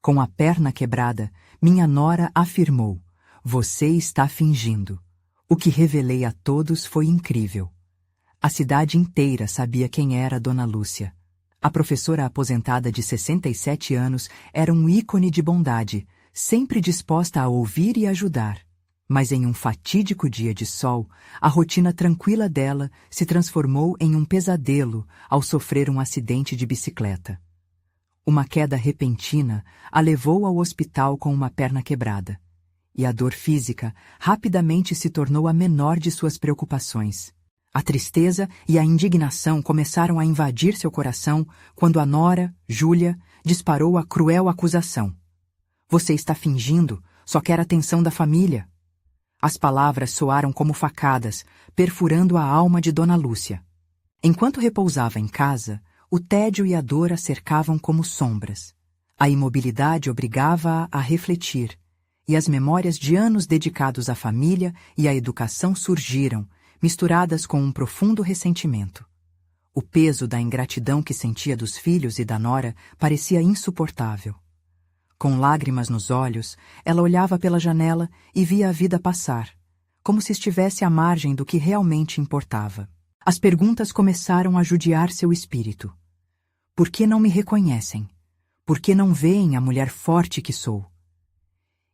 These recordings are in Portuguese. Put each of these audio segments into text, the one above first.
Com a perna quebrada, minha nora afirmou: "Você está fingindo." O que revelei a todos foi incrível. A cidade inteira sabia quem era Dona Lúcia. A professora aposentada de 67 anos era um ícone de bondade, sempre disposta a ouvir e ajudar. Mas em um fatídico dia de sol, a rotina tranquila dela se transformou em um pesadelo ao sofrer um acidente de bicicleta. Uma queda repentina a levou ao hospital com uma perna quebrada. E a dor física rapidamente se tornou a menor de suas preocupações. A tristeza e a indignação começaram a invadir seu coração quando a nora, Júlia, disparou a cruel acusação. "Você está fingindo, só quer a atenção da família." As palavras soaram como facadas, perfurando a alma de Dona Lúcia. Enquanto repousava em casa, o tédio e a dor a cercavam como sombras. A imobilidade obrigava-a a refletir, e as memórias de anos dedicados à família e à educação surgiram, misturadas com um profundo ressentimento. O peso da ingratidão que sentia dos filhos e da nora parecia insuportável. Com lágrimas nos olhos, ela olhava pela janela e via a vida passar, como se estivesse à margem do que realmente importava. As perguntas começaram a judiar seu espírito. Por que não me reconhecem? Por que não veem a mulher forte que sou?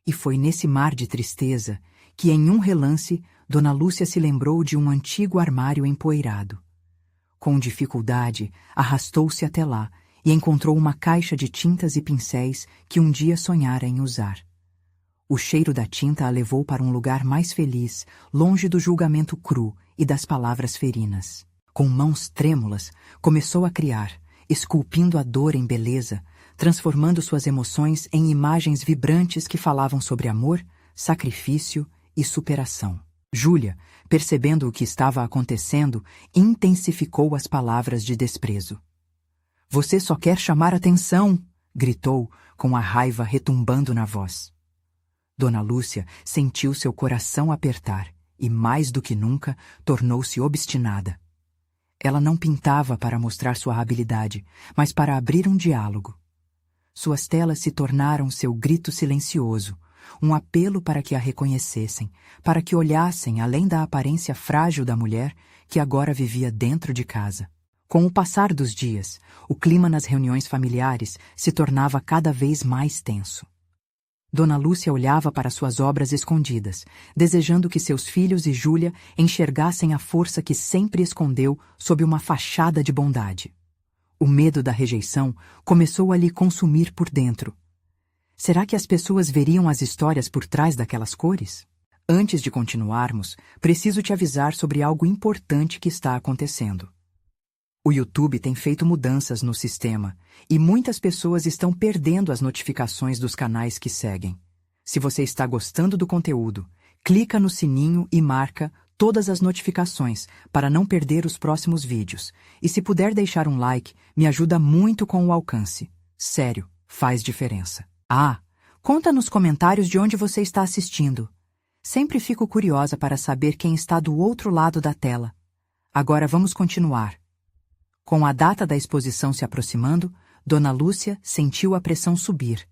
E foi nesse mar de tristeza que, em um relance, Dona Lúcia se lembrou de um antigo armário empoeirado. Com dificuldade, arrastou-se até lá e encontrou uma caixa de tintas e pincéis que um dia sonhara em usar. O cheiro da tinta a levou para um lugar mais feliz, longe do julgamento cru e das palavras ferinas. Com mãos trêmulas, começou a criar, esculpindo a dor em beleza, transformando suas emoções em imagens vibrantes que falavam sobre amor, sacrifício e superação. Júlia, percebendo o que estava acontecendo, intensificou as palavras de desprezo. "Você só quer chamar atenção!" gritou, com a raiva retumbando na voz. Dona Lúcia sentiu seu coração apertar e, mais do que nunca, tornou-se obstinada. Ela não pintava para mostrar sua habilidade, mas para abrir um diálogo. Suas telas se tornaram seu grito silencioso, um apelo para que a reconhecessem, para que olhassem além da aparência frágil da mulher que agora vivia dentro de casa. Com o passar dos dias, o clima nas reuniões familiares se tornava cada vez mais tenso. Dona Lúcia olhava para suas obras escondidas, desejando que seus filhos e Júlia enxergassem a força que sempre escondeu sob uma fachada de bondade. O medo da rejeição começou a lhe consumir por dentro. Será que as pessoas veriam as histórias por trás daquelas cores? Antes de continuarmos, preciso te avisar sobre algo importante que está acontecendo. O YouTube tem feito mudanças no sistema e muitas pessoas estão perdendo as notificações dos canais que seguem. Se você está gostando do conteúdo, clica no sininho e marca todas as notificações para não perder os próximos vídeos. E se puder deixar um like, me ajuda muito com o alcance. Sério, faz diferença. Conta nos comentários de onde você está assistindo. Sempre fico curiosa para saber quem está do outro lado da tela. Agora vamos continuar. Com a data da exposição se aproximando, Dona Lúcia sentiu a pressão subir.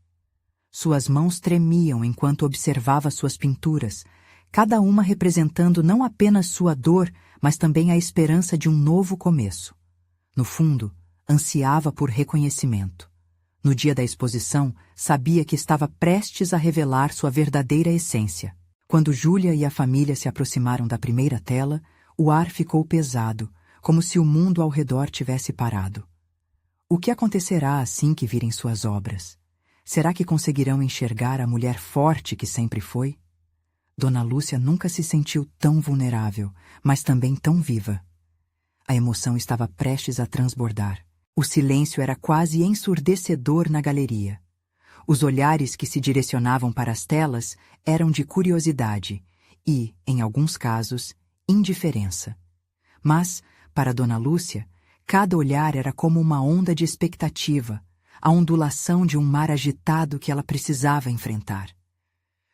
Suas mãos tremiam enquanto observava suas pinturas, cada uma representando não apenas sua dor, mas também a esperança de um novo começo. No fundo, ansiava por reconhecimento. No dia da exposição, sabia que estava prestes a revelar sua verdadeira essência. Quando Júlia e a família se aproximaram da primeira tela, o ar ficou pesado, como se o mundo ao redor tivesse parado. O que acontecerá assim que virem suas obras? Será que conseguirão enxergar a mulher forte que sempre foi? Dona Lúcia nunca se sentiu tão vulnerável, mas também tão viva. A emoção estava prestes a transbordar. O silêncio era quase ensurdecedor na galeria. Os olhares que se direcionavam para as telas eram de curiosidade e, em alguns casos, indiferença. Mas, para Dona Lúcia, cada olhar era como uma onda de expectativa, a ondulação de um mar agitado que ela precisava enfrentar.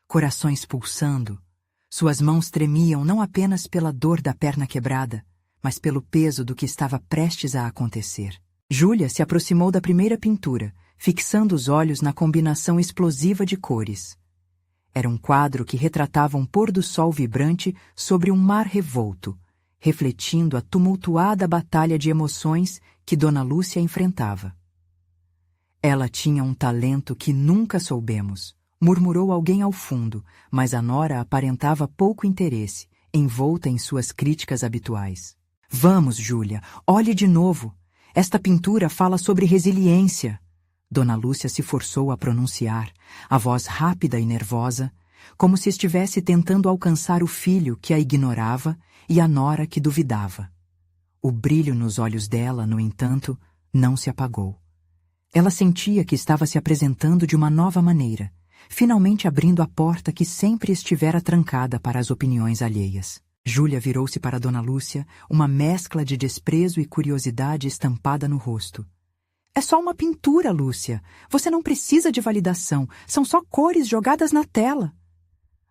Corações pulsando, suas mãos tremiam não apenas pela dor da perna quebrada, mas pelo peso do que estava prestes a acontecer. Júlia se aproximou da primeira pintura, fixando os olhos na combinação explosiva de cores. Era um quadro que retratava um pôr-do-sol vibrante sobre um mar revolto, refletindo a tumultuada batalha de emoções que Dona Lúcia enfrentava. Ela tinha um talento que nunca soubemos, murmurou alguém ao fundo, mas a nora aparentava pouco interesse, envolta em suas críticas habituais. Vamos, Júlia, olhe de novo. Esta pintura fala sobre resiliência. Dona Lúcia se forçou a pronunciar, a voz rápida e nervosa, como se estivesse tentando alcançar o filho que a ignorava e a nora que duvidava. O brilho nos olhos dela, no entanto, não se apagou. Ela sentia que estava se apresentando de uma nova maneira, finalmente abrindo a porta que sempre estivera trancada para as opiniões alheias. Júlia virou-se para Dona Lúcia, uma mescla de desprezo e curiosidade estampada no rosto. É só uma pintura, Lúcia. Você não precisa de validação. São só cores jogadas na tela.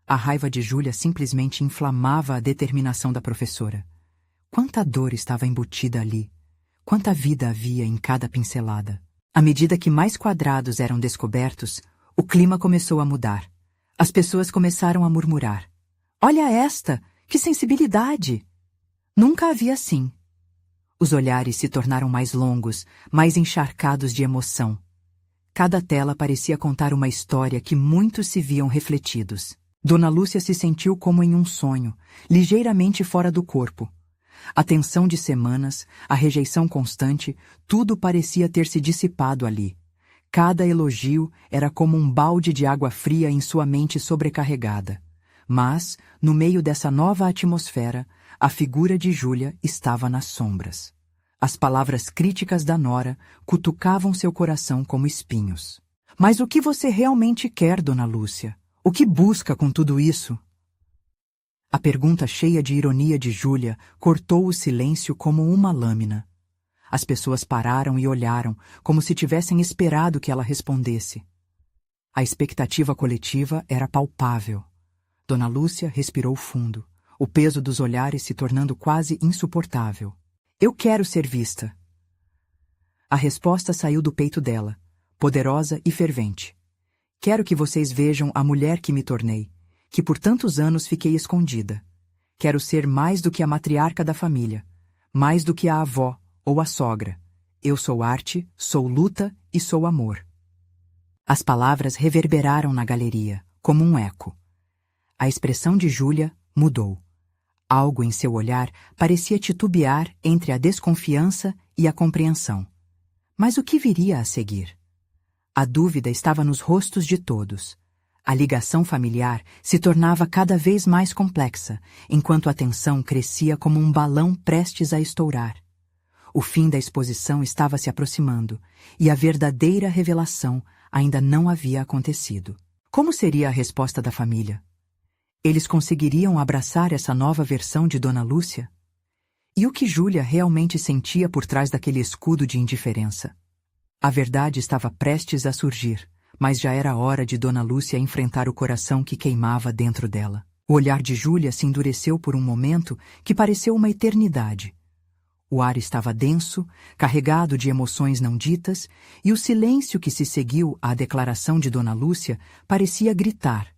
A raiva de Júlia simplesmente inflamava a determinação da professora. Quanta dor estava embutida ali. Quanta vida havia em cada pincelada. À medida que mais quadrados eram descobertos, o clima começou a mudar. As pessoas começaram a murmurar. Olha esta! Que sensibilidade! Nunca havia assim. Os olhares se tornaram mais longos, mais encharcados de emoção. Cada tela parecia contar uma história que muitos se viam refletidos. Dona Lúcia se sentiu como em um sonho, ligeiramente fora do corpo. A tensão de semanas, a rejeição constante, tudo parecia ter se dissipado ali. Cada elogio era como um balde de água fria em sua mente sobrecarregada. Mas, no meio dessa nova atmosfera, a figura de Júlia estava nas sombras. As palavras críticas da nora cutucavam seu coração como espinhos. Mas o que você realmente quer, Dona Lúcia? O que busca com tudo isso? A pergunta cheia de ironia de Júlia cortou o silêncio como uma lâmina. As pessoas pararam e olharam, como se tivessem esperado que ela respondesse. A expectativa coletiva era palpável. Dona Lúcia respirou fundo, o peso dos olhares se tornando quase insuportável. Eu quero ser vista. A resposta saiu do peito dela, poderosa e fervente. Quero que vocês vejam a mulher que me tornei, que por tantos anos fiquei escondida. Quero ser mais do que a matriarca da família, mais do que a avó ou a sogra. Eu sou arte, sou luta e sou amor. As palavras reverberaram na galeria, como um eco. A expressão de Júlia mudou. Algo em seu olhar parecia titubear entre a desconfiança e a compreensão. Mas o que viria a seguir? A dúvida estava nos rostos de todos. A ligação familiar se tornava cada vez mais complexa, enquanto a tensão crescia como um balão prestes a estourar. O fim da exposição estava se aproximando, e a verdadeira revelação ainda não havia acontecido. Como seria a resposta da família? Eles conseguiriam abraçar essa nova versão de Dona Lúcia? E o que Júlia realmente sentia por trás daquele escudo de indiferença? A verdade estava prestes a surgir, mas já era hora de Dona Lúcia enfrentar o coração que queimava dentro dela. O olhar de Júlia se endureceu por um momento que pareceu uma eternidade. O ar estava denso, carregado de emoções não ditas, e o silêncio que se seguiu à declaração de Dona Lúcia parecia gritar.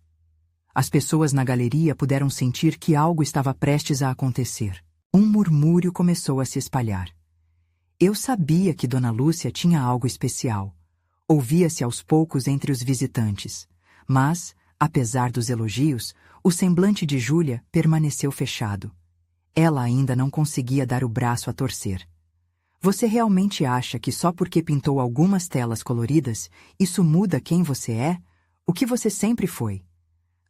As pessoas na galeria puderam sentir que algo estava prestes a acontecer. Um murmúrio começou a se espalhar. Eu sabia que Dona Lúcia tinha algo especial. Ouvia-se aos poucos entre os visitantes. Mas, apesar dos elogios, o semblante de Júlia permaneceu fechado. Ela ainda não conseguia dar o braço a torcer. Você realmente acha que só porque pintou algumas telas coloridas, isso muda quem você é? O que você sempre foi?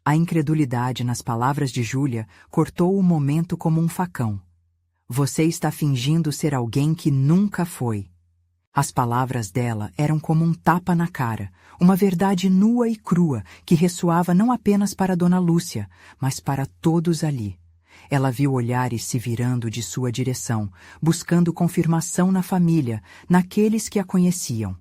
A incredulidade nas palavras de Júlia cortou o momento como um facão. Você está fingindo ser alguém que nunca foi. As palavras dela eram como um tapa na cara, uma verdade nua e crua que ressoava não apenas para Dona Lúcia, mas para todos ali. Ela viu olhares se virando de sua direção, buscando confirmação na família, naqueles que a conheciam.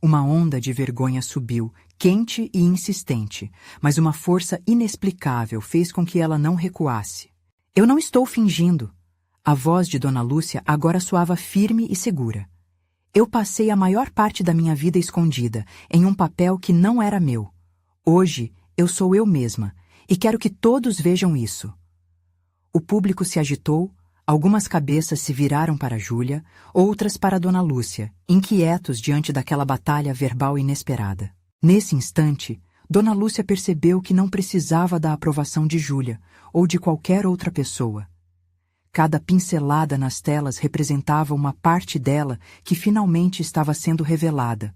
Uma onda de vergonha subiu, quente e insistente, mas uma força inexplicável fez com que ela não recuasse. Eu não estou fingindo. A voz de Dona Lúcia agora soava firme e segura. Eu passei a maior parte da minha vida escondida, em um papel que não era meu. Hoje, eu sou eu mesma, e quero que todos vejam isso. O público se agitou, algumas cabeças se viraram para Júlia, outras para Dona Lúcia, inquietos diante daquela batalha verbal inesperada. Nesse instante, Dona Lúcia percebeu que não precisava da aprovação de Júlia ou de qualquer outra pessoa. Cada pincelada nas telas representava uma parte dela que finalmente estava sendo revelada,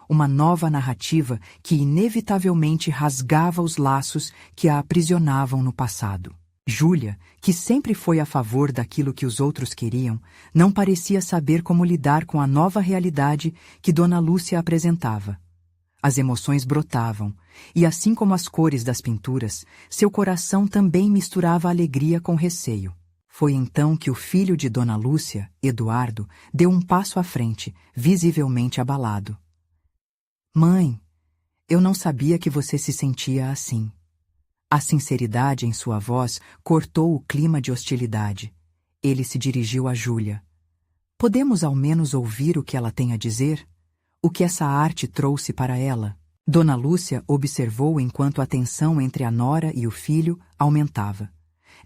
uma nova narrativa que inevitavelmente rasgava os laços que a aprisionavam no passado. Júlia, que sempre foi a favor daquilo que os outros queriam, não parecia saber como lidar com a nova realidade que Dona Lúcia apresentava. As emoções brotavam, e assim como as cores das pinturas, seu coração também misturava alegria com receio. Foi então que o filho de Dona Lúcia, Eduardo, deu um passo à frente, visivelmente abalado. Mãe, eu não sabia que você se sentia assim. A sinceridade em sua voz cortou o clima de hostilidade. Ele se dirigiu a Júlia. Podemos ao menos ouvir o que ela tem a dizer? O que essa arte trouxe para ela? Dona Lúcia observou enquanto a tensão entre a nora e o filho aumentava.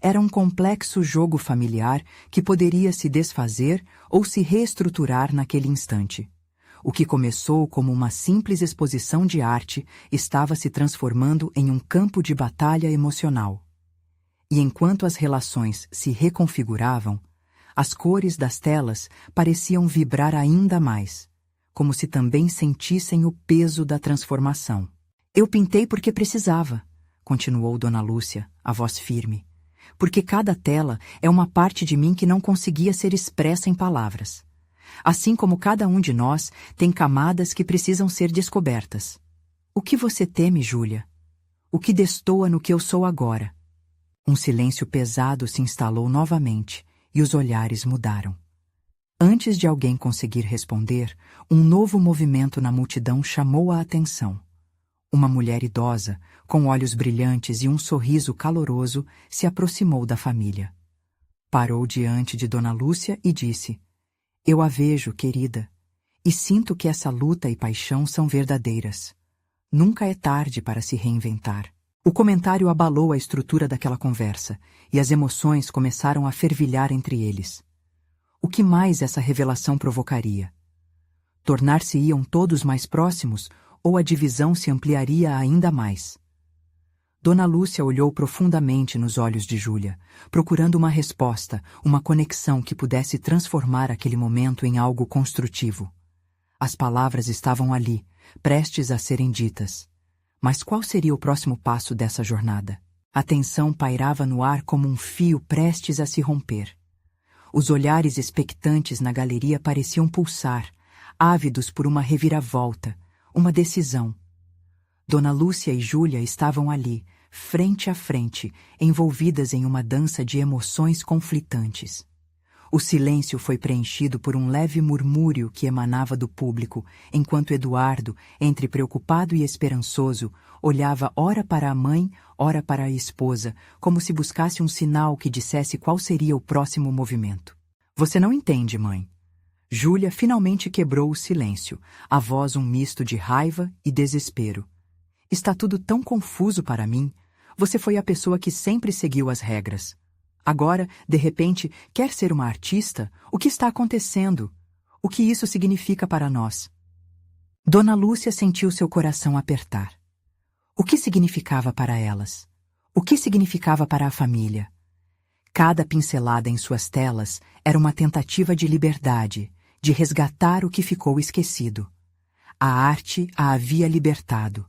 Era um complexo jogo familiar que poderia se desfazer ou se reestruturar naquele instante. O que começou como uma simples exposição de arte estava se transformando em um campo de batalha emocional. E enquanto as relações se reconfiguravam, as cores das telas pareciam vibrar ainda mais, como se também sentissem o peso da transformação. Eu pintei porque precisava, continuou Dona Lúcia, a voz firme, porque cada tela é uma parte de mim que não conseguia ser expressa em palavras. Assim como cada um de nós tem camadas que precisam ser descobertas. O que você teme, Júlia? O que destoa no que eu sou agora? Um silêncio pesado se instalou novamente e os olhares mudaram. Antes de alguém conseguir responder, um novo movimento na multidão chamou a atenção. Uma mulher idosa, com olhos brilhantes e um sorriso caloroso, se aproximou da família. Parou diante de Dona Lúcia e disse: Eu a vejo, querida, e sinto que essa luta e paixão são verdadeiras. Nunca é tarde para se reinventar. O comentário abalou a estrutura daquela conversa, e as emoções começaram a fervilhar entre eles. O que mais essa revelação provocaria? Tornar-se-iam todos mais próximos, ou a divisão se ampliaria ainda mais? Dona Lúcia olhou profundamente nos olhos de Júlia, procurando uma resposta, uma conexão que pudesse transformar aquele momento em algo construtivo. As palavras estavam ali, prestes a serem ditas. Mas qual seria o próximo passo dessa jornada? A tensão pairava no ar como um fio prestes a se romper. Os olhares expectantes na galeria pareciam pulsar, ávidos por uma reviravolta, uma decisão. Dona Lúcia e Júlia estavam ali, frente a frente, envolvidas em uma dança de emoções conflitantes. O silêncio foi preenchido por um leve murmúrio que emanava do público, enquanto Eduardo, entre preocupado e esperançoso, olhava ora para a mãe, ora para a esposa, como se buscasse um sinal que dissesse qual seria o próximo movimento. Você não entende, mãe. Júlia finalmente quebrou o silêncio, a voz um misto de raiva e desespero. Está tudo tão confuso para mim. Você foi a pessoa que sempre seguiu as regras. Agora, de repente, quer ser uma artista? O que está acontecendo? O que isso significa para nós? Dona Lúcia sentiu seu coração apertar. O que significava para elas? O que significava para a família? Cada pincelada em suas telas era uma tentativa de liberdade, de resgatar o que ficou esquecido. A arte a havia libertado.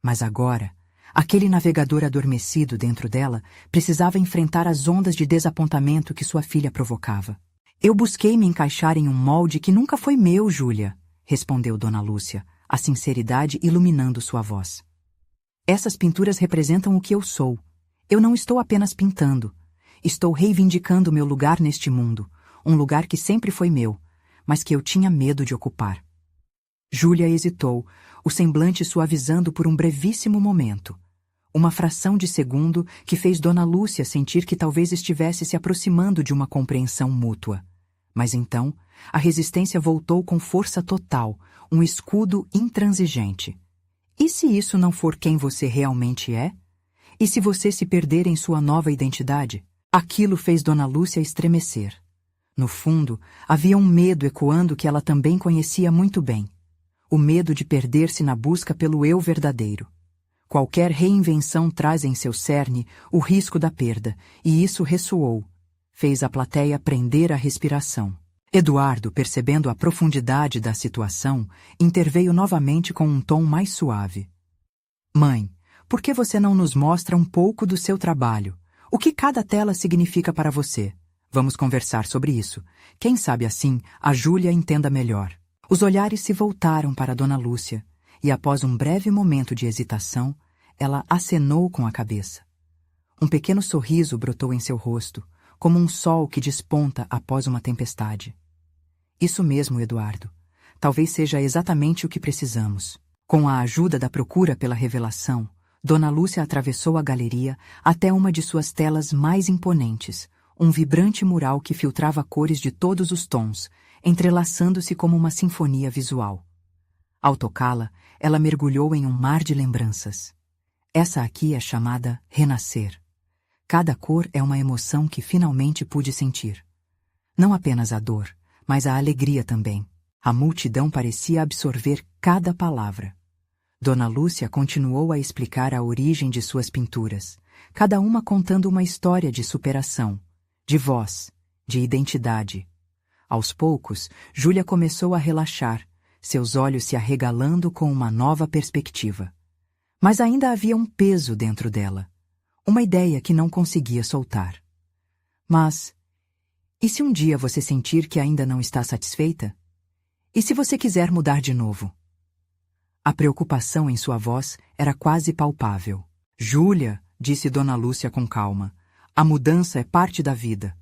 Mas agora, aquele navegador adormecido dentro dela precisava enfrentar as ondas de desapontamento que sua filha provocava. Eu busquei me encaixar em um molde que nunca foi meu, Júlia, respondeu Dona Lúcia, a sinceridade iluminando sua voz. Essas pinturas representam o que eu sou. Eu não estou apenas pintando. Estou reivindicando meu lugar neste mundo, um lugar que sempre foi meu, mas que eu tinha medo de ocupar. Júlia hesitou, o semblante suavizando por um brevíssimo momento. Uma fração de segundo que fez Dona Lúcia sentir que talvez estivesse se aproximando de uma compreensão mútua. Mas então, a resistência voltou com força total, um escudo intransigente. E se isso não for quem você realmente é? E se você se perder em sua nova identidade? Aquilo fez Dona Lúcia estremecer. No fundo, havia um medo ecoando que ela também conhecia muito bem. O medo de perder-se na busca pelo eu verdadeiro. Qualquer reinvenção traz em seu cerne o risco da perda, e isso ressoou. Fez a plateia prender a respiração. Eduardo, percebendo a profundidade da situação, interveio novamente com um tom mais suave. Mãe, por que você não nos mostra um pouco do seu trabalho? O que cada tela significa para você? Vamos conversar sobre isso. Quem sabe assim, a Júlia entenda melhor. Os olhares se voltaram para Dona Lúcia, e após um breve momento de hesitação, ela acenou com a cabeça. Um pequeno sorriso brotou em seu rosto, como um sol que desponta após uma tempestade. Isso mesmo, Eduardo. Talvez seja exatamente o que precisamos. Com a ajuda da procura pela revelação, Dona Lúcia atravessou a galeria até uma de suas telas mais imponentes, um vibrante mural que filtrava cores de todos os tons, entrelaçando-se como uma sinfonia visual. Ao tocá-la, ela mergulhou em um mar de lembranças. Essa aqui é chamada Renascer. Cada cor é uma emoção que finalmente pude sentir. Não apenas a dor, mas a alegria também. A multidão parecia absorver cada palavra. Dona Lúcia continuou a explicar a origem de suas pinturas, cada uma contando uma história de superação, de voz, de identidade. Aos poucos, Júlia começou a relaxar, seus olhos se arregalando com uma nova perspectiva. Mas ainda havia um peso dentro dela, uma ideia que não conseguia soltar. Mas, e se um dia você sentir que ainda não está satisfeita? E se você quiser mudar de novo? A preocupação em sua voz era quase palpável. Júlia, disse Dona Lúcia com calma, a mudança é parte da vida.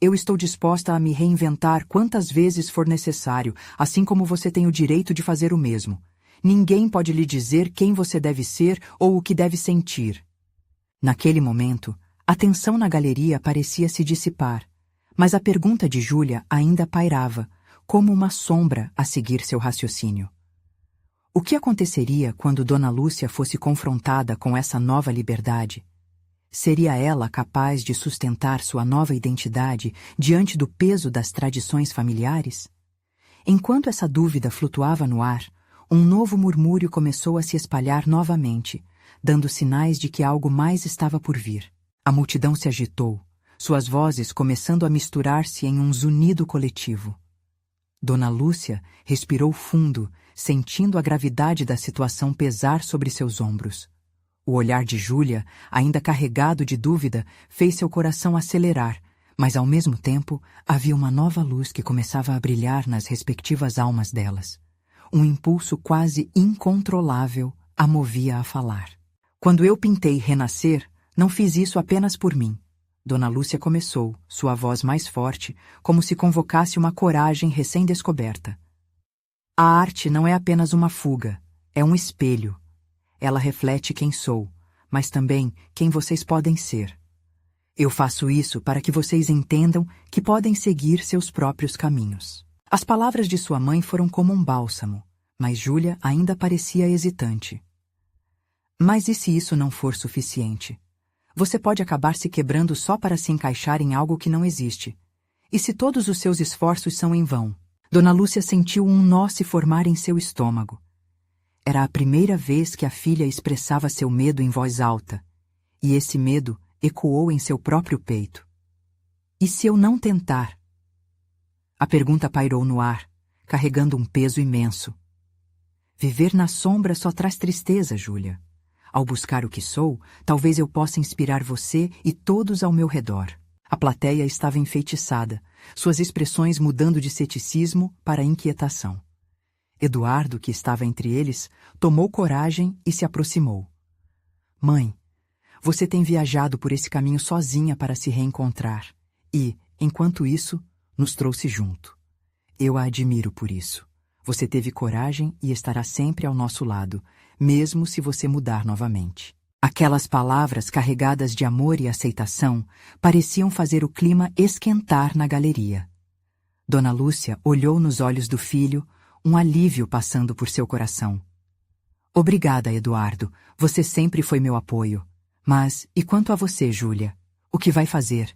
Eu estou disposta a me reinventar quantas vezes for necessário, assim como você tem o direito de fazer o mesmo. Ninguém pode lhe dizer quem você deve ser ou o que deve sentir. Naquele momento, a tensão na galeria parecia se dissipar, mas a pergunta de Júlia ainda pairava, como uma sombra a seguir seu raciocínio. O que aconteceria quando Dona Lúcia fosse confrontada com essa nova liberdade? Seria ela capaz de sustentar sua nova identidade diante do peso das tradições familiares? Enquanto essa dúvida flutuava no ar, um novo murmúrio começou a se espalhar novamente, dando sinais de que algo mais estava por vir. A multidão se agitou, suas vozes começando a misturar-se em um zunido coletivo. Dona Lúcia respirou fundo, sentindo a gravidade da situação pesar sobre seus ombros. O olhar de Júlia, ainda carregado de dúvida, fez seu coração acelerar, mas ao mesmo tempo havia uma nova luz que começava a brilhar nas respectivas almas delas. Um impulso quase incontrolável a movia a falar. Quando eu pintei Renascer, não fiz isso apenas por mim. Dona Lúcia começou, sua voz mais forte, como se convocasse uma coragem recém-descoberta. A arte não é apenas uma fuga, é um espelho. Ela reflete quem sou, mas também quem vocês podem ser. Eu faço isso para que vocês entendam que podem seguir seus próprios caminhos. As palavras de sua mãe foram como um bálsamo, mas Júlia ainda parecia hesitante. Mas e se isso não for suficiente? Você pode acabar se quebrando só para se encaixar em algo que não existe. E se todos os seus esforços são em vão? Dona Lúcia sentiu um nó se formar em seu estômago. Era a primeira vez que a filha expressava seu medo em voz alta, e esse medo ecoou em seu próprio peito. E se eu não tentar? A pergunta pairou no ar, carregando um peso imenso. Viver na sombra só traz tristeza, Júlia. Ao buscar o que sou, talvez eu possa inspirar você e todos ao meu redor. A plateia estava enfeitiçada, suas expressões mudando de ceticismo para inquietação. Eduardo, que estava entre eles, tomou coragem e se aproximou. Mãe, você tem viajado por esse caminho sozinha para se reencontrar e, enquanto isso, nos trouxe junto. Eu a admiro por isso. Você teve coragem e estará sempre ao nosso lado, mesmo se você mudar novamente. Aquelas palavras carregadas de amor e aceitação pareciam fazer o clima esquentar na galeria. Dona Lúcia olhou nos olhos do filho, um alívio passando por seu coração. Obrigada, Eduardo. Você sempre foi meu apoio. Mas, e quanto a você, Júlia? O que vai fazer?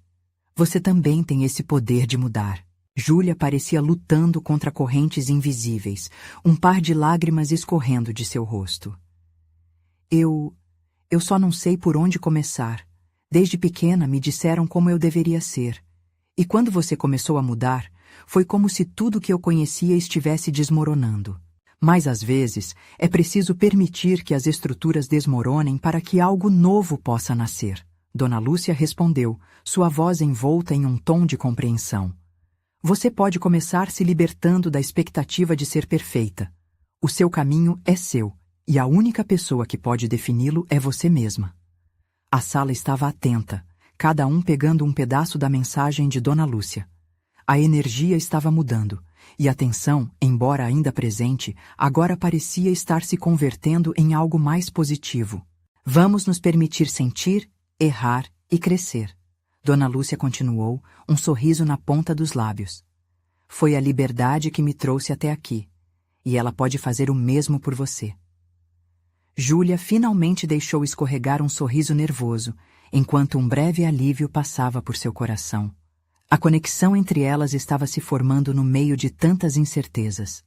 Você também tem esse poder de mudar. Júlia parecia lutando contra correntes invisíveis, um par de lágrimas escorrendo de seu rosto. Eu só não sei por onde começar. Desde pequena me disseram como eu deveria ser. E quando você começou a mudar, foi como se tudo que eu conhecia estivesse desmoronando. Mas às vezes é preciso permitir que as estruturas desmoronem para que algo novo possa nascer. Dona Lúcia respondeu, sua voz envolta em um tom de compreensão. Você pode começar se libertando da expectativa de ser perfeita. O seu caminho é seu, e a única pessoa que pode defini-lo é você mesma. A sala estava atenta, cada um pegando um pedaço da mensagem de Dona Lúcia. A energia estava mudando, e a tensão, embora ainda presente, agora parecia estar se convertendo em algo mais positivo. Vamos nos permitir sentir, errar e crescer. Dona Lúcia continuou, um sorriso na ponta dos lábios. Foi a liberdade que me trouxe até aqui, e ela pode fazer o mesmo por você. Júlia finalmente deixou escorregar um sorriso nervoso, enquanto um breve alívio passava por seu coração. A conexão entre elas estava se formando no meio de tantas incertezas.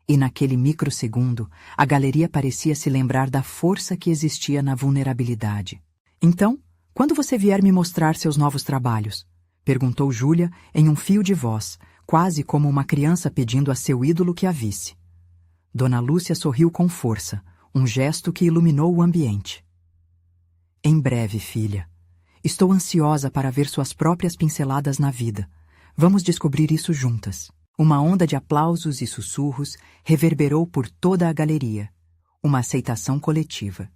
E naquele microsegundo, a galeria parecia se lembrar da força que existia na vulnerabilidade. Então, quando você vier me mostrar seus novos trabalhos? Perguntou Júlia em um fio de voz, quase como uma criança pedindo a seu ídolo que a visse. Dona Lúcia sorriu com força, um gesto que iluminou o ambiente. Em breve, filha. Estou ansiosa para ver suas próprias pinceladas na vida. Vamos descobrir isso juntas. Uma onda de aplausos e sussurros reverberou por toda a galeria. Uma aceitação coletiva.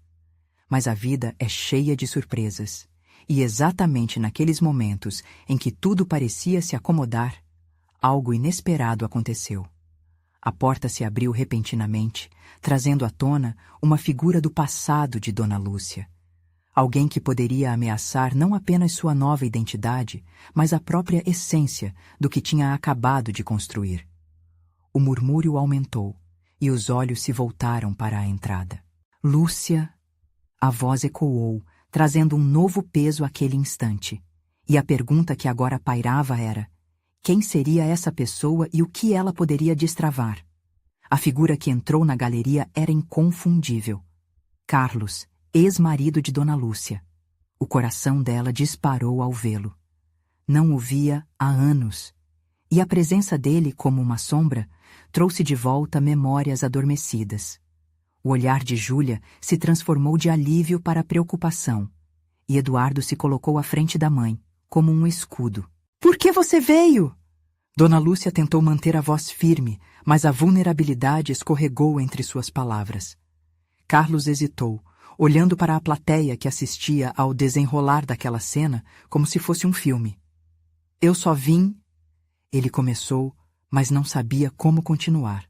Mas a vida é cheia de surpresas. E exatamente naqueles momentos em que tudo parecia se acomodar, algo inesperado aconteceu. A porta se abriu repentinamente, trazendo à tona uma figura do passado de Dona Lúcia. Alguém que poderia ameaçar não apenas sua nova identidade, mas a própria essência do que tinha acabado de construir. O murmúrio aumentou, e os olhos se voltaram para a entrada. Lúcia! A voz ecoou, trazendo um novo peso àquele instante. E a pergunta que agora pairava era: quem seria essa pessoa e o que ela poderia destravar? A figura que entrou na galeria era inconfundível. Carlos, ex-marido de Dona Lúcia. O coração dela disparou ao vê-lo. Não o via há anos. E a presença dele, como uma sombra, trouxe de volta memórias adormecidas. O olhar de Júlia se transformou de alívio para preocupação, e Eduardo se colocou à frente da mãe, como um escudo. Por que você veio? Dona Lúcia tentou manter a voz firme, mas a vulnerabilidade escorregou entre suas palavras. Carlos hesitou, olhando para a plateia que assistia ao desenrolar daquela cena como se fosse um filme. Eu só vim... Ele começou, mas não sabia como continuar.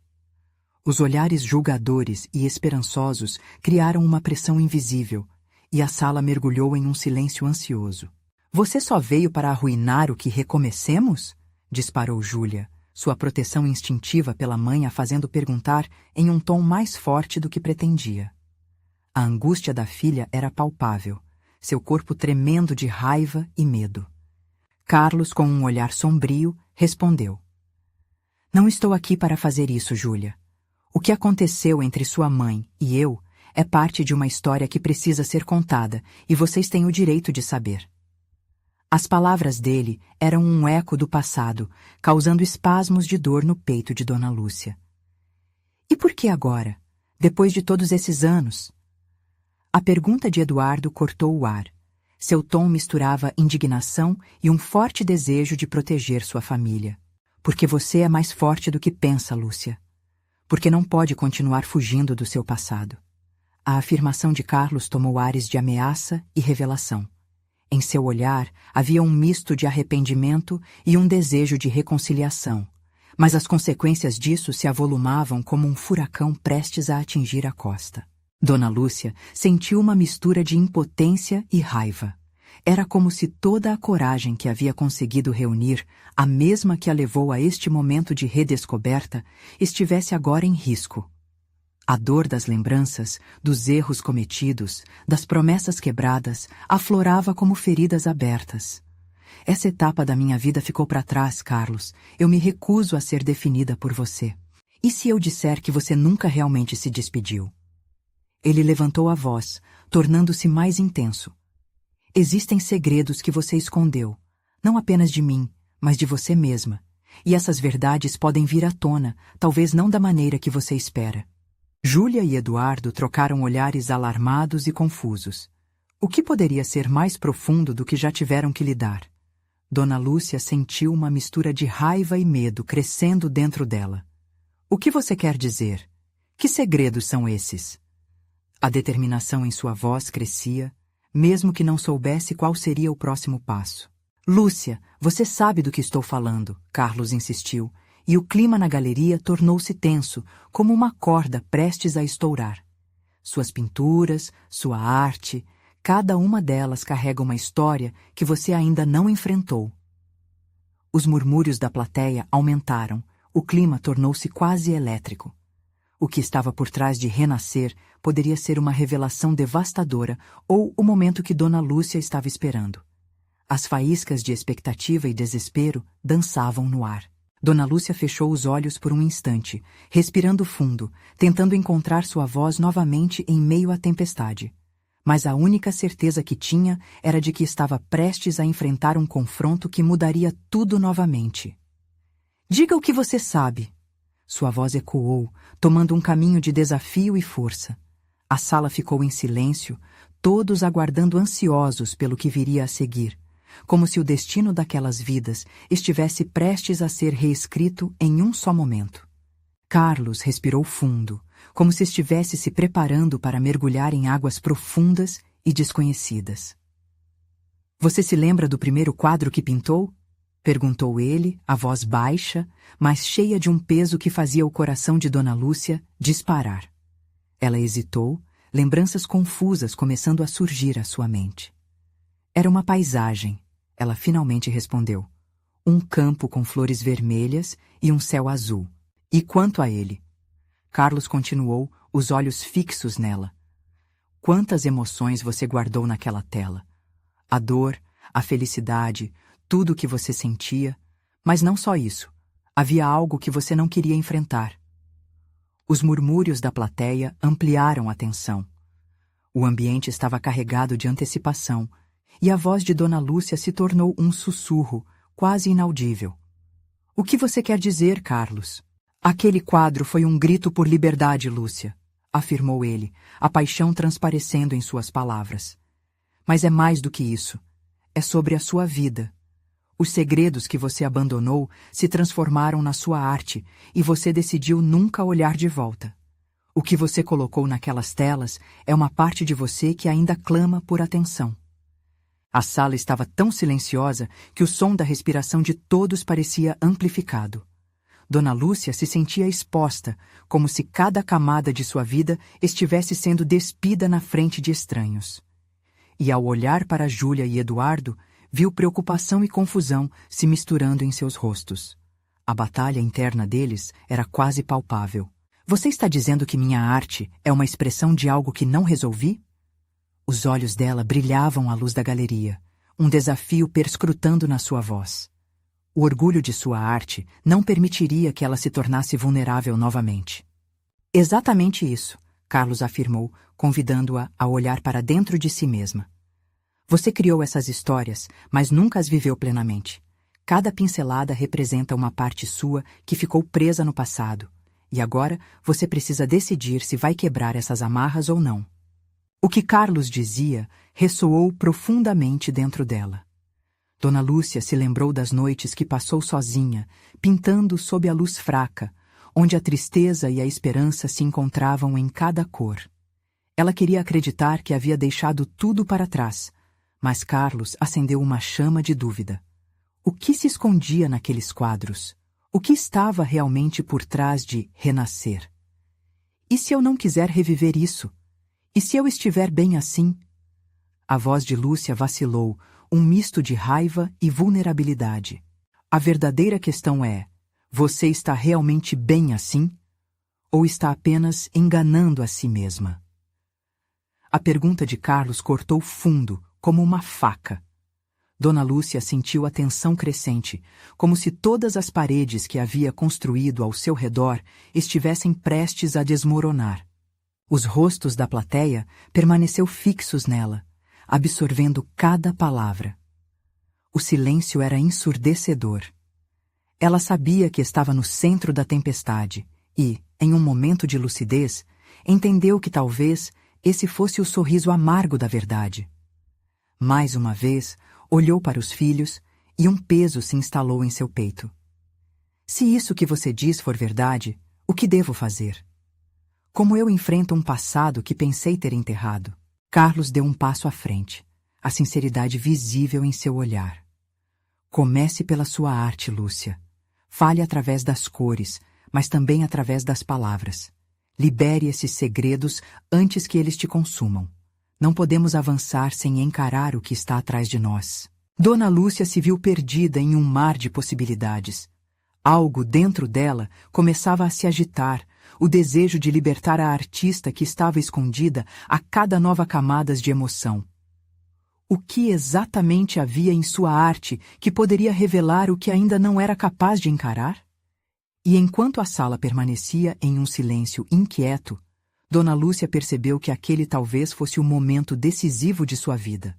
Os olhares julgadores e esperançosos criaram uma pressão invisível, e a sala mergulhou em um silêncio ansioso. Você só veio para arruinar o que recomecemos? Disparou Júlia, sua proteção instintiva pela mãe a fazendo perguntar em um tom mais forte do que pretendia. A angústia da filha era palpável, seu corpo tremendo de raiva e medo. Carlos, com um olhar sombrio, respondeu: Não estou aqui para fazer isso, Júlia. O que aconteceu entre sua mãe e eu é parte de uma história que precisa ser contada e vocês têm o direito de saber. As palavras dele eram um eco do passado, causando espasmos de dor no peito de Dona Lúcia. E por que agora, depois de todos esses anos? A pergunta de Eduardo cortou o ar. Seu tom misturava indignação e um forte desejo de proteger sua família. Porque você é mais forte do que pensa, Lúcia. Porque não pode continuar fugindo do seu passado. A afirmação de Carlos tomou ares de ameaça e revelação. Em seu olhar havia um misto de arrependimento e um desejo de reconciliação, mas as consequências disso se avolumavam como um furacão prestes a atingir a costa. Dona Lúcia sentiu uma mistura de impotência e raiva. Era como se toda a coragem que havia conseguido reunir, a mesma que a levou a este momento de redescoberta, estivesse agora em risco. A dor das lembranças, dos erros cometidos, das promessas quebradas, aflorava como feridas abertas. Essa etapa da minha vida ficou para trás, Carlos. Eu me recuso a ser definida por você. E se eu disser que você nunca realmente se despediu? Ele levantou a voz, tornando-se mais intenso. Existem segredos que você escondeu, não apenas de mim, mas de você mesma. E essas verdades podem vir à tona, talvez não da maneira que você espera. Júlia e Eduardo trocaram olhares alarmados e confusos. O que poderia ser mais profundo do que já tiveram que lidar? Dona Lúcia sentiu uma mistura de raiva e medo crescendo dentro dela. O que você quer dizer? Que segredos são esses? A determinação em sua voz crescia, mesmo que não soubesse qual seria o próximo passo. Lúcia, você sabe do que estou falando, Carlos insistiu, e o clima na galeria tornou-se tenso, como uma corda prestes a estourar. Suas pinturas, sua arte, cada uma delas carrega uma história que você ainda não enfrentou. Os murmúrios da plateia aumentaram, o clima tornou-se quase elétrico. O que estava por trás de Renascer poderia ser uma revelação devastadora ou o momento que Dona Lúcia estava esperando. As faíscas de expectativa e desespero dançavam no ar. Dona Lúcia fechou os olhos por um instante, respirando fundo, tentando encontrar sua voz novamente em meio à tempestade. Mas a única certeza que tinha era de que estava prestes a enfrentar um confronto que mudaria tudo novamente. Diga o que você sabe. Sua voz ecoou, tomando um caminho de desafio e força. A sala ficou em silêncio, todos aguardando ansiosos pelo que viria a seguir, como se o destino daquelas vidas estivesse prestes a ser reescrito em um só momento. Carlos respirou fundo, como se estivesse se preparando para mergulhar em águas profundas e desconhecidas. Você se lembra do primeiro quadro que pintou? Perguntou ele, a voz baixa, mas cheia de um peso que fazia o coração de Dona Lúcia disparar. Ela hesitou, lembranças confusas começando a surgir à sua mente. Era uma paisagem, ela finalmente respondeu. Um campo com flores vermelhas e um céu azul. E quanto a ele? Carlos continuou, os olhos fixos nela. Quantas emoções você guardou naquela tela? A dor, a felicidade, tudo o que você sentia, mas não só isso. Havia algo que você não queria enfrentar. Os murmúrios da plateia ampliaram a tensão. O ambiente estava carregado de antecipação, e a voz de Dona Lúcia se tornou um sussurro, quase inaudível. O que você quer dizer, Carlos? Aquele quadro foi um grito por liberdade, Lúcia, afirmou ele, a paixão transparecendo em suas palavras. Mas é mais do que isso. É sobre a sua vida. Os segredos que você abandonou se transformaram na sua arte e você decidiu nunca olhar de volta. O que você colocou naquelas telas é uma parte de você que ainda clama por atenção. A sala estava tão silenciosa que o som da respiração de todos parecia amplificado. Dona Lúcia se sentia exposta, como se cada camada de sua vida estivesse sendo despida na frente de estranhos. E ao olhar para Júlia e Eduardo, viu preocupação e confusão se misturando em seus rostos. A batalha interna deles era quase palpável. Você está dizendo que minha arte é uma expressão de algo que não resolvi? Os olhos dela brilhavam à luz da galeria, um desafio perscrutando na sua voz. O orgulho de sua arte não permitiria que ela se tornasse vulnerável novamente. Exatamente isso, Carlos afirmou, convidando-a a olhar para dentro de si mesma. Você criou essas histórias, mas nunca as viveu plenamente. Cada pincelada representa uma parte sua que ficou presa no passado, e agora você precisa decidir se vai quebrar essas amarras ou não. O que Carlos dizia ressoou profundamente dentro dela. Dona Lúcia se lembrou das noites que passou sozinha, pintando sob a luz fraca, onde a tristeza e a esperança se encontravam em cada cor. Ela queria acreditar que havia deixado tudo para trás, mas Carlos acendeu uma chama de dúvida. O que se escondia naqueles quadros? O que estava realmente por trás de Renascer? E se eu não quiser reviver isso? E se eu estiver bem assim? A voz de Lúcia vacilou, um misto de raiva e vulnerabilidade. A verdadeira questão é: você está realmente bem assim? Ou está apenas enganando a si mesma? A pergunta de Carlos cortou fundo, como uma faca. Dona Lúcia sentiu a tensão crescente, como se todas as paredes que havia construído ao seu redor estivessem prestes a desmoronar. Os rostos da plateia permaneceu fixos nela, absorvendo cada palavra. O silêncio era ensurdecedor. Ela sabia que estava no centro da tempestade e, em um momento de lucidez, entendeu que talvez esse fosse o sorriso amargo da verdade. Mais uma vez, olhou para os filhos e um peso se instalou em seu peito. Se isso que você diz for verdade, o que devo fazer? Como eu enfrento um passado que pensei ter enterrado? Carlos deu um passo à frente, a sinceridade visível em seu olhar. Comece pela sua arte, Lúcia. Fale através das cores, mas também através das palavras. Libere esses segredos antes que eles te consumam. Não podemos avançar sem encarar o que está atrás de nós. Dona Lúcia se viu perdida em um mar de possibilidades. Algo dentro dela começava a se agitar, o desejo de libertar a artista que estava escondida a cada nova camada de emoção. O que exatamente havia em sua arte que poderia revelar o que ainda não era capaz de encarar? E enquanto a sala permanecia em um silêncio inquieto, Dona Lúcia percebeu que aquele talvez fosse o momento decisivo de sua vida.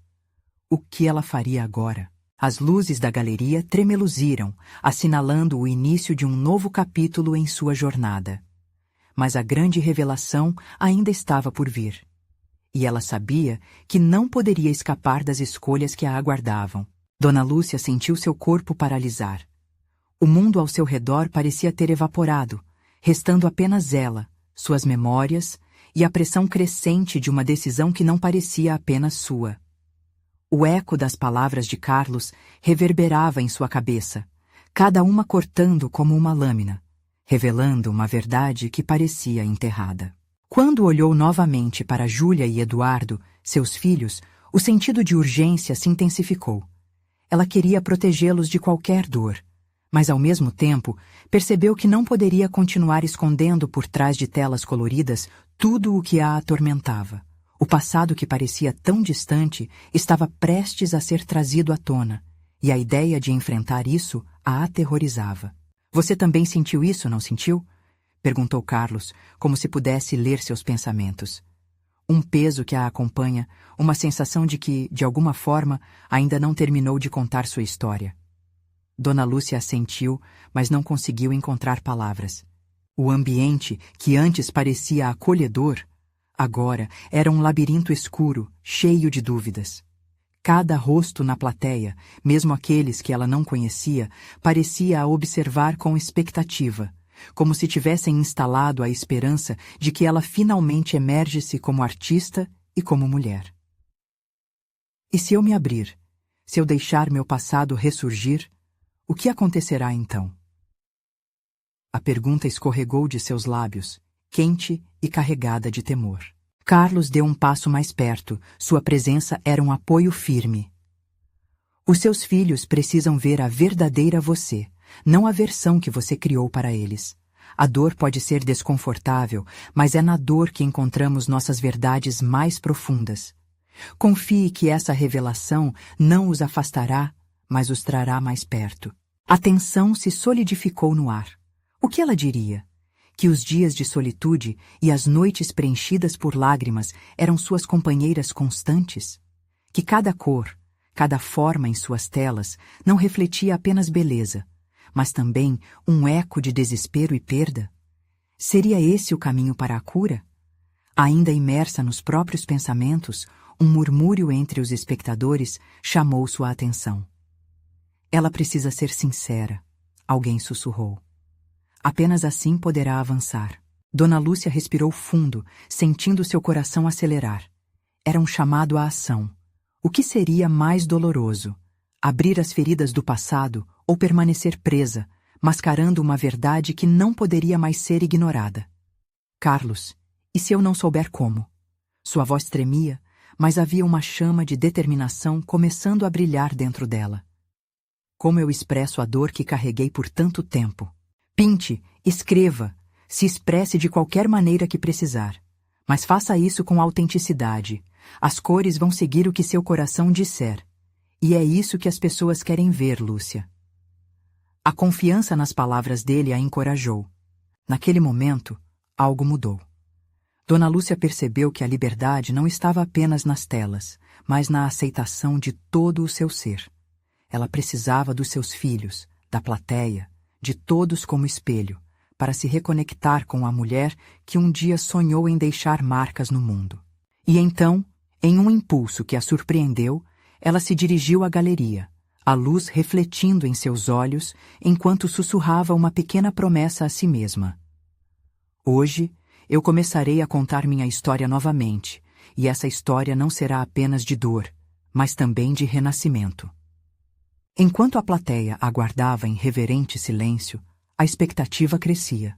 O que ela faria agora? As luzes da galeria tremeluziram, assinalando o início de um novo capítulo em sua jornada. Mas a grande revelação ainda estava por vir. E ela sabia que não poderia escapar das escolhas que a aguardavam. Dona Lúcia sentiu seu corpo paralisar. O mundo ao seu redor parecia ter evaporado, restando apenas ela, suas memórias e a pressão crescente de uma decisão que não parecia apenas sua. O eco das palavras de Carlos reverberava em sua cabeça, cada uma cortando como uma lâmina, revelando uma verdade que parecia enterrada. Quando olhou novamente para Júlia e Eduardo, seus filhos, o sentido de urgência se intensificou. Ela queria protegê-los de qualquer dor, mas ao mesmo tempo percebeu que não poderia continuar escondendo por trás de telas coloridas tudo o que a atormentava. O passado que parecia tão distante estava prestes a ser trazido à tona, e a ideia de enfrentar isso a aterrorizava. Você também sentiu isso, não sentiu? Perguntou Carlos, como se pudesse ler seus pensamentos. Um peso que a acompanha, uma sensação de que, de alguma forma, ainda não terminou de contar sua história. Dona Lúcia assentiu, mas não conseguiu encontrar palavras. O ambiente, que antes parecia acolhedor, agora era um labirinto escuro, cheio de dúvidas. Cada rosto na plateia, mesmo aqueles que ela não conhecia, parecia a observar com expectativa, como se tivessem instalado a esperança de que ela finalmente emergisse como artista e como mulher. E se eu me abrir, se eu deixar meu passado ressurgir, o que acontecerá então? A pergunta escorregou de seus lábios, quente e carregada de temor. Carlos deu um passo mais perto, sua presença era um apoio firme. Os seus filhos precisam ver a verdadeira você, não a versão que você criou para eles. A dor pode ser desconfortável, mas é na dor que encontramos nossas verdades mais profundas. Confie que essa revelação não os afastará, mas os trará mais perto. A tensão se solidificou no ar. O que ela diria? Que os dias de solitude e as noites preenchidas por lágrimas eram suas companheiras constantes? Que cada cor, cada forma em suas telas não refletia apenas beleza, mas também um eco de desespero e perda? Seria esse o caminho para a cura? Ainda imersa nos próprios pensamentos, um murmúrio entre os espectadores chamou sua atenção. Ela precisa ser sincera, alguém sussurrou. Apenas assim poderá avançar. Dona Lúcia respirou fundo, sentindo seu coração acelerar. Era um chamado à ação. O que seria mais doloroso? Abrir as feridas do passado ou permanecer presa, mascarando uma verdade que não poderia mais ser ignorada? Carlos, e se eu não souber como? Sua voz tremia, mas havia uma chama de determinação começando a brilhar dentro dela. Como eu expresso a dor que carreguei por tanto tempo? Pinte, escreva, se expresse de qualquer maneira que precisar. Mas faça isso com autenticidade. As cores vão seguir o que seu coração disser. E é isso que as pessoas querem ver, Lúcia. A confiança nas palavras dele a encorajou. Naquele momento, algo mudou. Dona Lúcia percebeu que a liberdade não estava apenas nas telas, mas na aceitação de todo o seu ser. Ela precisava dos seus filhos, da plateia, de todos como espelho, para se reconectar com a mulher que um dia sonhou em deixar marcas no mundo. E então, em um impulso que a surpreendeu, ela se dirigiu à galeria, a luz refletindo em seus olhos enquanto sussurrava uma pequena promessa a si mesma. Hoje, eu começarei a contar minha história novamente, e essa história não será apenas de dor, mas também de renascimento. Enquanto a plateia aguardava em reverente silêncio, a expectativa crescia.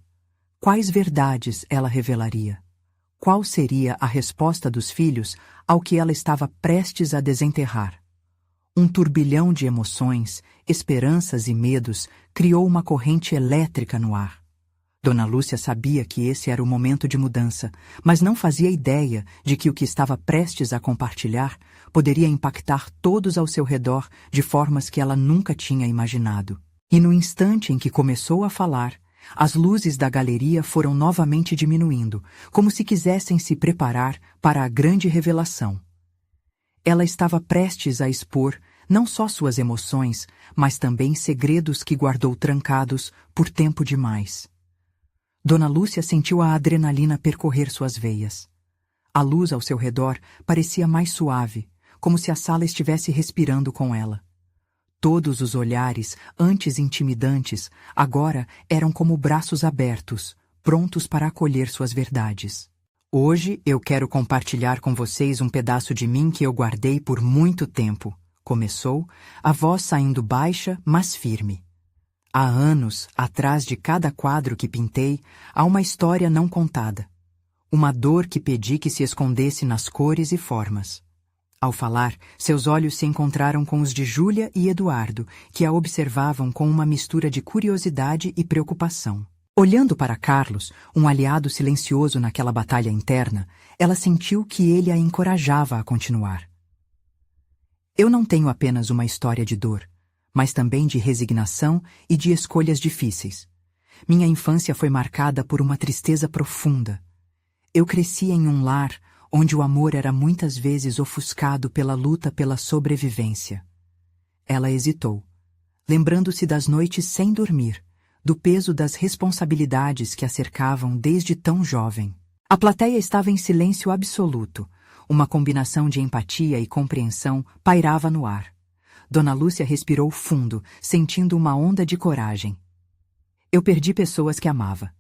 Quais verdades ela revelaria? Qual seria a resposta dos filhos ao que ela estava prestes a desenterrar? Um turbilhão de emoções, esperanças e medos criou uma corrente elétrica no ar. Dona Lúcia sabia que esse era o momento de mudança, mas não fazia ideia de que o que estava prestes a compartilhar poderia impactar todos ao seu redor de formas que ela nunca tinha imaginado. E no instante em que começou a falar, as luzes da galeria foram novamente diminuindo, como se quisessem se preparar para a grande revelação. Ela estava prestes a expor não só suas emoções, mas também segredos que guardou trancados por tempo demais. Dona Lúcia sentiu a adrenalina percorrer suas veias. A luz ao seu redor parecia mais suave, como se a sala estivesse respirando com ela. Todos os olhares, antes intimidantes, agora eram como braços abertos, prontos para acolher suas verdades. Hoje eu quero compartilhar com vocês um pedaço de mim que eu guardei por muito tempo, começou, a voz saindo baixa, mas firme. Há anos, atrás de cada quadro que pintei, há uma história não contada. Uma dor que pedi que se escondesse nas cores e formas. Ao falar, seus olhos se encontraram com os de Júlia e Eduardo, que a observavam com uma mistura de curiosidade e preocupação. Olhando para Carlos, um aliado silencioso naquela batalha interna, ela sentiu que ele a encorajava a continuar. Eu não tenho apenas uma história de dor, mas também de resignação e de escolhas difíceis. Minha infância foi marcada por uma tristeza profunda. Eu cresci em um lar onde o amor era muitas vezes ofuscado pela luta pela sobrevivência. Ela hesitou, lembrando-se das noites sem dormir, do peso das responsabilidades que a cercavam desde tão jovem. A plateia estava em silêncio absoluto. Uma combinação de empatia e compreensão pairava no ar. Dona Lúcia respirou fundo, sentindo uma onda de coragem. Eu perdi pessoas que amava.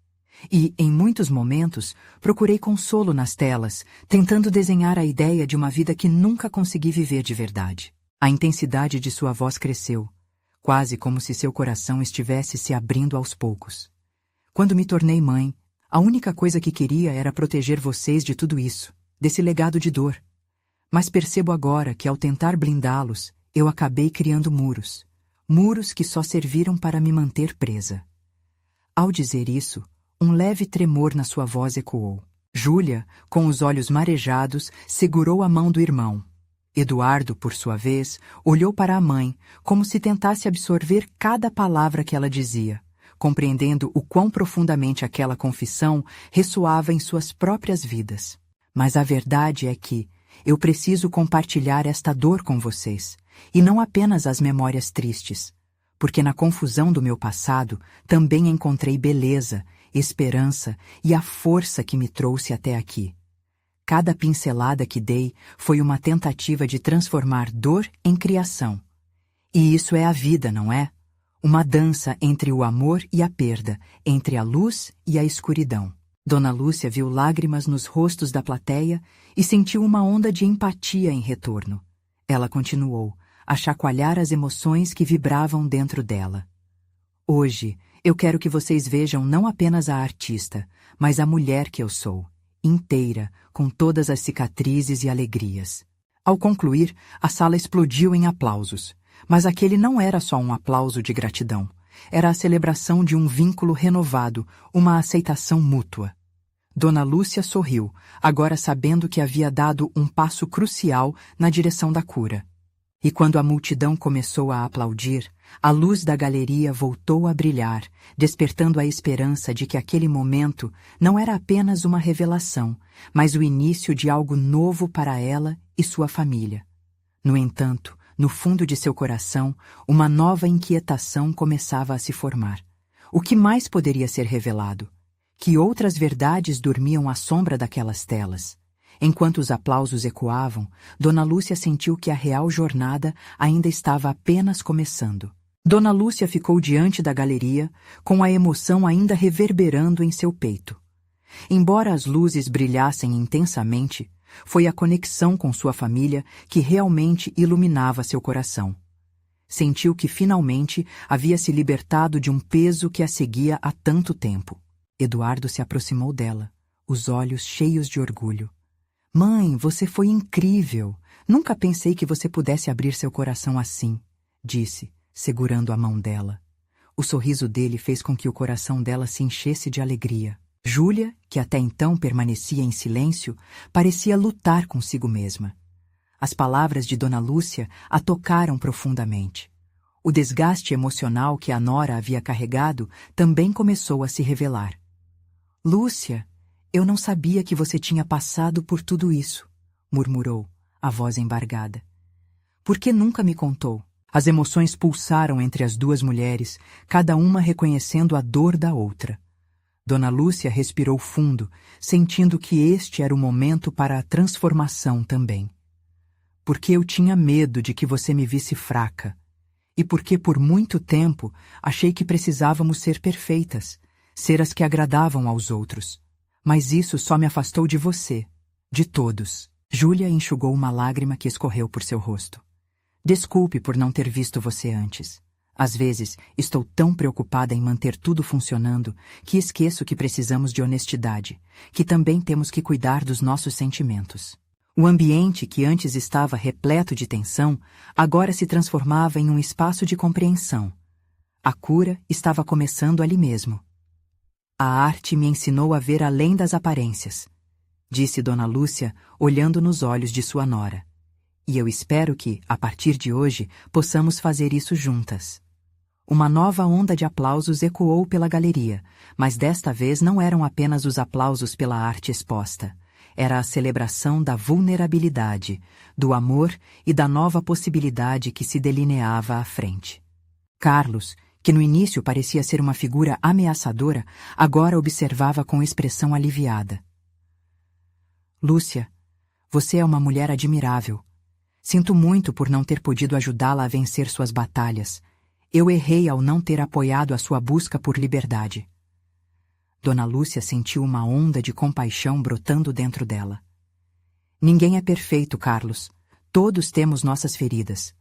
E, em muitos momentos, procurei consolo nas telas, tentando desenhar a ideia de uma vida que nunca consegui viver de verdade. A intensidade de sua voz cresceu, quase como se seu coração estivesse se abrindo aos poucos. Quando me tornei mãe, a única coisa que queria era proteger vocês de tudo isso, desse legado de dor. Mas percebo agora que, ao tentar blindá-los, eu acabei criando muros. Muros que só serviram para me manter presa. Ao dizer isso, um leve tremor na sua voz ecoou. Júlia, com os olhos marejados, segurou a mão do irmão. Eduardo, por sua vez, olhou para a mãe, como se tentasse absorver cada palavra que ela dizia, compreendendo o quão profundamente aquela confissão ressoava em suas próprias vidas. Mas a verdade é que eu preciso compartilhar esta dor com vocês, e não apenas as memórias tristes, porque na confusão do meu passado também encontrei beleza, esperança e a força que me trouxe até aqui. Cada pincelada que dei foi uma tentativa de transformar dor em criação. E isso é a vida, não é? Uma dança entre o amor e a perda, entre a luz e a escuridão. Dona Lúcia viu lágrimas nos rostos da plateia e sentiu uma onda de empatia em retorno. Ela continuou, a chacoalhar as emoções que vibravam dentro dela. Hoje, eu quero que vocês vejam não apenas a artista, mas a mulher que eu sou, inteira, com todas as cicatrizes e alegrias. Ao concluir, a sala explodiu em aplausos. Mas aquele não era só um aplauso de gratidão. Era a celebração de um vínculo renovado, uma aceitação mútua. Dona Lúcia sorriu, agora sabendo que havia dado um passo crucial na direção da cura. E quando a multidão começou a aplaudir, a luz da galeria voltou a brilhar, despertando a esperança de que aquele momento não era apenas uma revelação, mas o início de algo novo para ela e sua família. No entanto, no fundo de seu coração, uma nova inquietação começava a se formar. O que mais poderia ser revelado? Que outras verdades dormiam à sombra daquelas telas? Enquanto os aplausos ecoavam, Dona Lúcia sentiu que a real jornada ainda estava apenas começando. Dona Lúcia ficou diante da galeria, com a emoção ainda reverberando em seu peito. Embora as luzes brilhassem intensamente, foi a conexão com sua família que realmente iluminava seu coração. Sentiu que finalmente havia se libertado de um peso que a seguia há tanto tempo. Eduardo se aproximou dela, os olhos cheios de orgulho. "Mãe, você foi incrível! Nunca pensei que você pudesse abrir seu coração assim", disse, segurando a mão dela. O sorriso dele fez com que o coração dela se enchesse de alegria. Júlia, que até então permanecia em silêncio, parecia lutar consigo mesma. As palavras de Dona Lúcia a tocaram profundamente. O desgaste emocional que a nora havia carregado também começou a se revelar. "Lúcia, eu não sabia que você tinha passado por tudo isso", murmurou, a voz embargada. "Por que nunca me contou?" As emoções pulsaram entre as duas mulheres, cada uma reconhecendo a dor da outra. Dona Lúcia respirou fundo, sentindo que este era o momento para a transformação também. "Porque eu tinha medo de que você me visse fraca. E porque por muito tempo achei que precisávamos ser perfeitas, ser as que agradavam aos outros. Mas isso só me afastou de você, de todos." Júlia enxugou uma lágrima que escorreu por seu rosto. "Desculpe por não ter visto você antes. Às vezes, estou tão preocupada em manter tudo funcionando que esqueço que precisamos de honestidade, que também temos que cuidar dos nossos sentimentos." O ambiente que antes estava repleto de tensão, agora se transformava em um espaço de compreensão. A cura estava começando ali mesmo. "A arte me ensinou a ver além das aparências", disse Dona Lúcia, olhando nos olhos de sua nora. "E eu espero que, a partir de hoje, possamos fazer isso juntas." Uma nova onda de aplausos ecoou pela galeria, mas desta vez não eram apenas os aplausos pela arte exposta. Era a celebração da vulnerabilidade, do amor e da nova possibilidade que se delineava à frente. Carlos, que no início parecia ser uma figura ameaçadora, agora observava com expressão aliviada. "Lúcia, você é uma mulher admirável. Sinto muito por não ter podido ajudá-la a vencer suas batalhas. Eu errei ao não ter apoiado a sua busca por liberdade." Dona Lúcia sentiu uma onda de compaixão brotando dentro dela. "Ninguém é perfeito, Carlos. Todos temos nossas feridas.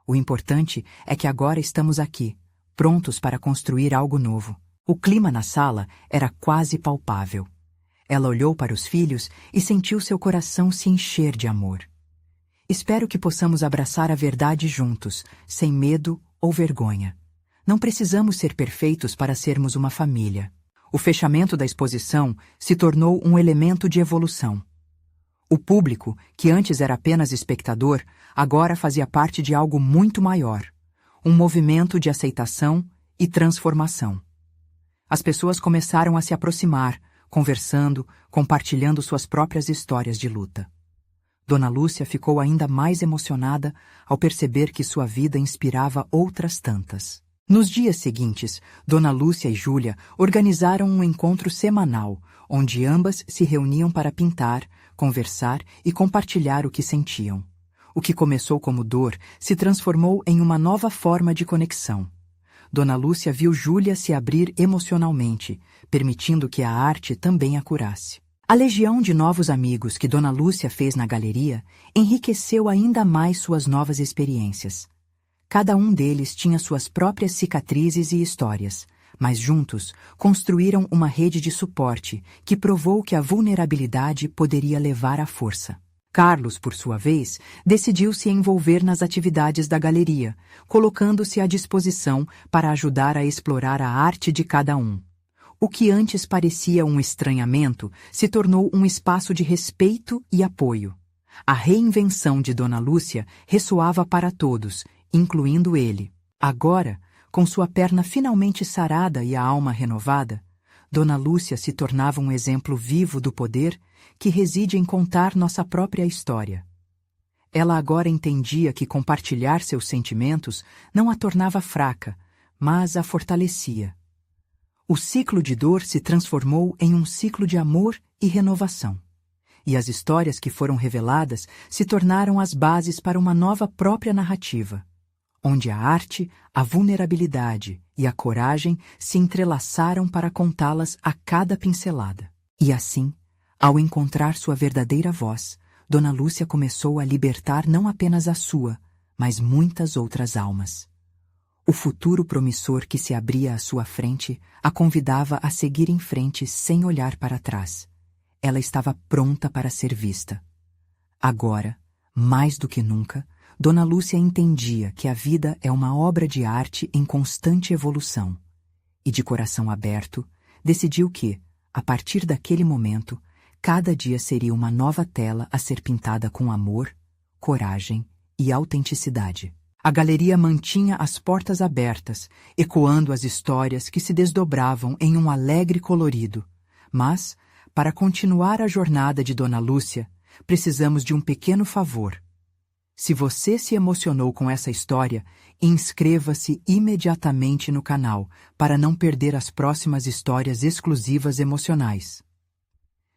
O importante é que agora estamos aqui, prontos para construir algo novo." O clima na sala era quase palpável. Ela olhou para os filhos e sentiu seu coração se encher de amor. "Espero que possamos abraçar a verdade juntos, sem medo ou vergonha. Não precisamos ser perfeitos para sermos uma família." O fechamento da exposição se tornou um elemento de evolução. O público, que antes era apenas espectador, agora fazia parte de algo muito maior, um movimento de aceitação e transformação. As pessoas começaram a se aproximar, conversando, compartilhando suas próprias histórias de luta. Dona Lúcia ficou ainda mais emocionada ao perceber que sua vida inspirava outras tantas. Nos dias seguintes, Dona Lúcia e Júlia organizaram um encontro semanal, onde ambas se reuniam para pintar, conversar e compartilhar o que sentiam. O que começou como dor se transformou em uma nova forma de conexão. Dona Lúcia viu Júlia se abrir emocionalmente, permitindo que a arte também a curasse. A legião de novos amigos que Dona Lúcia fez na galeria enriqueceu ainda mais suas novas experiências. Cada um deles tinha suas próprias cicatrizes e histórias, mas juntos construíram uma rede de suporte que provou que a vulnerabilidade poderia levar à força. Carlos, por sua vez, decidiu se envolver nas atividades da galeria, colocando-se à disposição para ajudar a explorar a arte de cada um. O que antes parecia um estranhamento se tornou um espaço de respeito e apoio. A reinvenção de Dona Lúcia ressoava para todos, incluindo ele. Agora, com sua perna finalmente sarada e a alma renovada, Dona Lúcia se tornava um exemplo vivo do poder que reside em contar nossa própria história. Ela agora entendia que compartilhar seus sentimentos não a tornava fraca, mas a fortalecia. O ciclo de dor se transformou em um ciclo de amor e renovação. E as histórias que foram reveladas se tornaram as bases para uma nova própria narrativa, onde a arte, a vulnerabilidade e a coragem se entrelaçaram para contá-las a cada pincelada. E assim, ao encontrar sua verdadeira voz, Dona Lúcia começou a libertar não apenas a sua, mas muitas outras almas. O futuro promissor que se abria à sua frente a convidava a seguir em frente sem olhar para trás. Ela estava pronta para ser vista. Agora, mais do que nunca, Dona Lúcia entendia que a vida é uma obra de arte em constante evolução. E de coração aberto, decidiu que, a partir daquele momento, cada dia seria uma nova tela a ser pintada com amor, coragem e autenticidade. A galeria mantinha as portas abertas, ecoando as histórias que se desdobravam em um alegre colorido. Mas, para continuar a jornada de Dona Lúcia, precisamos de um pequeno favor. Se você se emocionou com essa história, inscreva-se imediatamente no canal para não perder as próximas histórias exclusivas emocionais.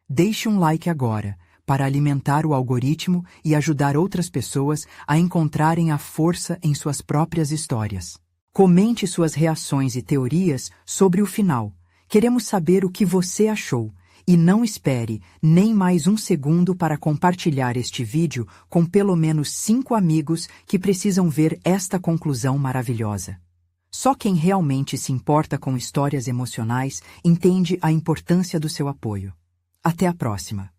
Deixe um like agora para alimentar o algoritmo e ajudar outras pessoas a encontrarem a força em suas próprias histórias. Comente suas reações e teorias sobre o final. Queremos saber o que você achou. E não espere nem mais um segundo para compartilhar este vídeo com pelo menos 5 amigos que precisam ver esta conclusão maravilhosa. Só quem realmente se importa com histórias emocionais entende a importância do seu apoio. Até a próxima!